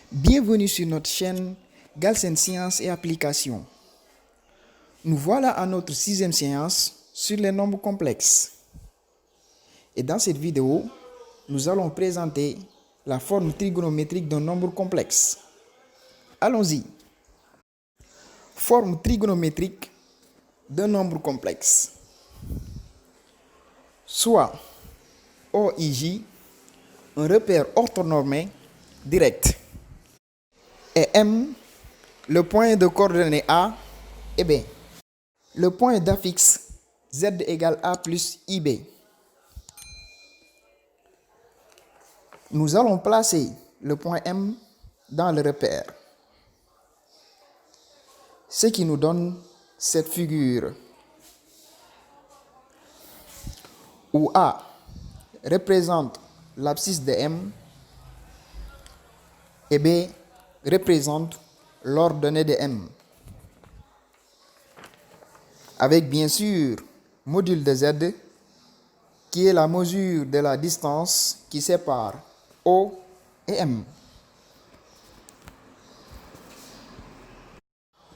Bienvenue sur notre chaîne Galsen Sciences et Applications. Nous voilà à notre 6e séance sur les nombres complexes. Et dans cette vidéo, nous allons présenter la forme trigonométrique d'un nombre complexe. Allons-y. Forme trigonométrique d'un nombre complexe. Soit OIJ, un repère orthonormé direct, et M, le point de coordonnées A et B. Le point d'affixe Z égale A plus IB. Nous allons placer le point M dans le repère, ce qui nous donne cette figure où A représente l'abscisse de M et B représente l'ordonnée de M. Avec bien sûr module de Z qui est la mesure de la distance qui sépare O et M.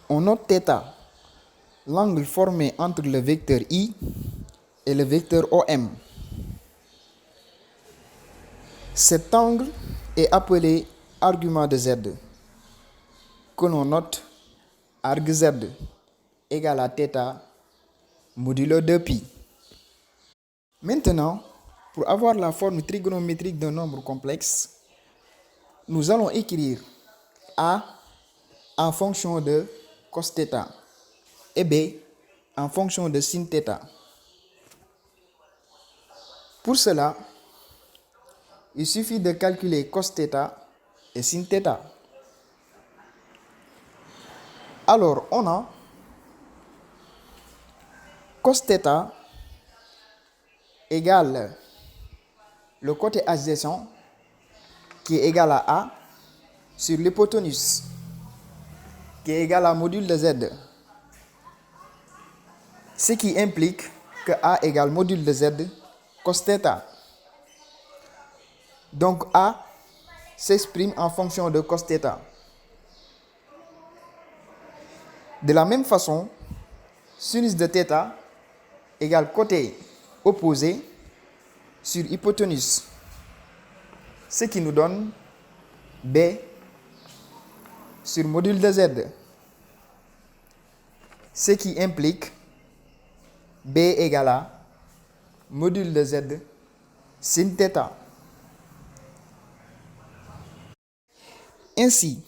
On note θ, l'angle formé entre le vecteur I et le vecteur OM. Cet angle est appelé argument de Z, que l'on note arg Z égale à θ modulo 2π. Maintenant, pour avoir la forme trigonométrique d'un nombre complexe, nous allons écrire A en fonction de cos θ et B en fonction de sin θ. Pour cela, il suffit de calculer cos θ et sin θ. Alors, on a cos θ égale le côté adjacent qui est égal à A sur l'hypoténuse qui est égal à module de Z. Ce qui implique que A égale module de Z cos θ. Donc A s'exprime en fonction de cos θ. De la même façon, sinus de θ égale côté opposé sur hypoténuse, ce qui nous donne B sur module de Z, ce qui implique B égale à module de Z sin θ. Ainsi,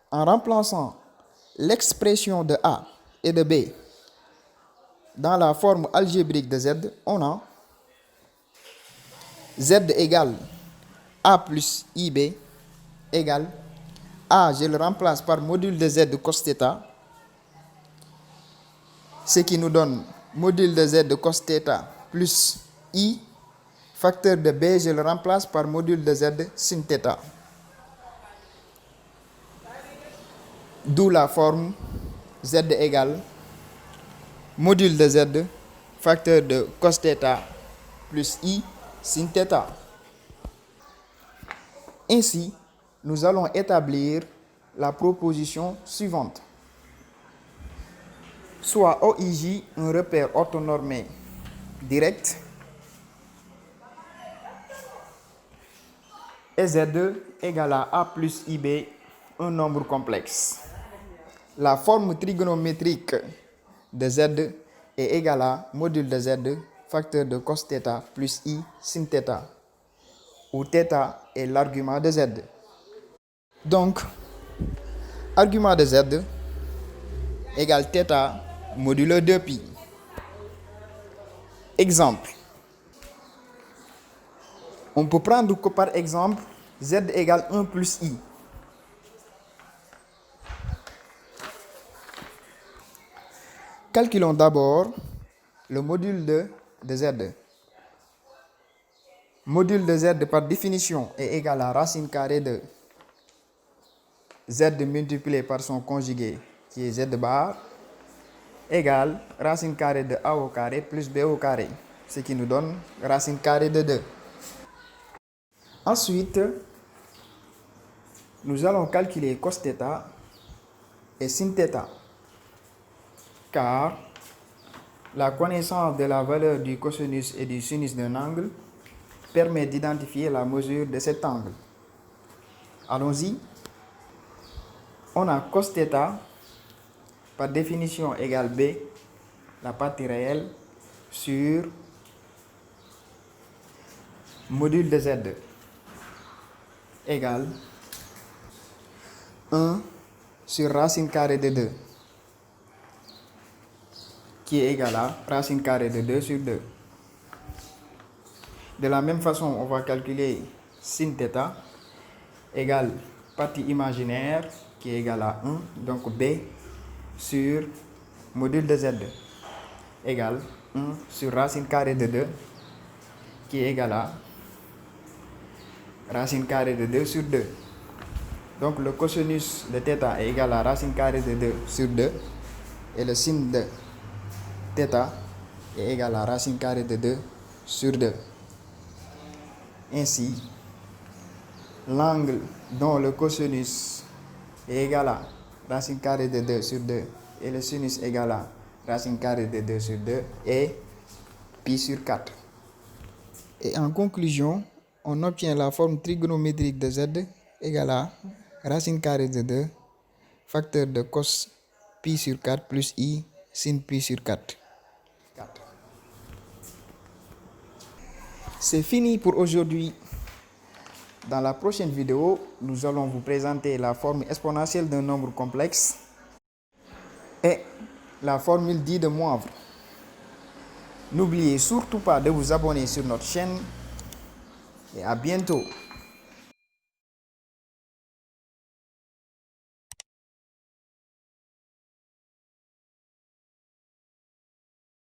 en remplaçant l'expression de A et de B dans la forme algébrique de Z, on a Z égale A plus IB égale A, je le remplace par module de Z cos θ, ce qui nous donne module de Z cos θ plus I, facteur de B, je le remplace par module de Z sin θ. D'où la forme Z égale module de Z, facteur de cos θ plus I sin θ. Ainsi, nous allons établir la proposition suivante. Soit OIJ, un repère orthonormé direct, et Z égale à A plus IB, un nombre complexe. La forme trigonométrique de Z est égale à module de Z, facteur de cos θ plus I sin θ, où θ est l'argument de Z. Donc, argument de Z égale θ modulo 2π. Exemple. On peut prendre par exemple Z égale 1 plus I. Calculons d'abord le module de Z. Module de Z par définition est égal à racine carrée de Z multiplié par son conjugué qui est Z bar égale racine carrée de A au carré plus B au carré, ce qui nous donne racine carrée de 2. Ensuite, Nous allons calculer cos θ et sin θ, car la connaissance de la valeur du cosinus et du sinus d'un angle permet d'identifier la mesure de cet angle. Allons-y. On a cos θ par définition égale B, la partie réelle, sur module de Z égale 1 sur racine carrée de 2, qui est égal à racine carrée de 2 sur 2. De la même façon, on va calculer sin θ égale partie imaginaire qui est égale à 1, donc B sur module de Z égale 1 sur racine carrée de 2 qui est égal à racine carrée de 2 sur 2. Donc le cosinus de θ est égal à racine carrée de 2 sur 2 et le sin de θ est égal à racine carrée de 2 sur 2. Ainsi, l'angle dont le cosinus est égal à racine carrée de 2 sur 2 et le sinus égal à racine carrée de 2 sur 2 est pi sur 4. Et en conclusion, on obtient la forme trigonométrique de Z égale à racine carrée de 2 facteur de cos pi sur 4 plus i sin pi sur 4. C'est fini pour aujourd'hui. Dans la prochaine vidéo, nous allons vous présenter la forme exponentielle d'un nombre complexe et la formule dite de Moivre. N'oubliez surtout pas de vous abonner sur notre chaîne et à bientôt.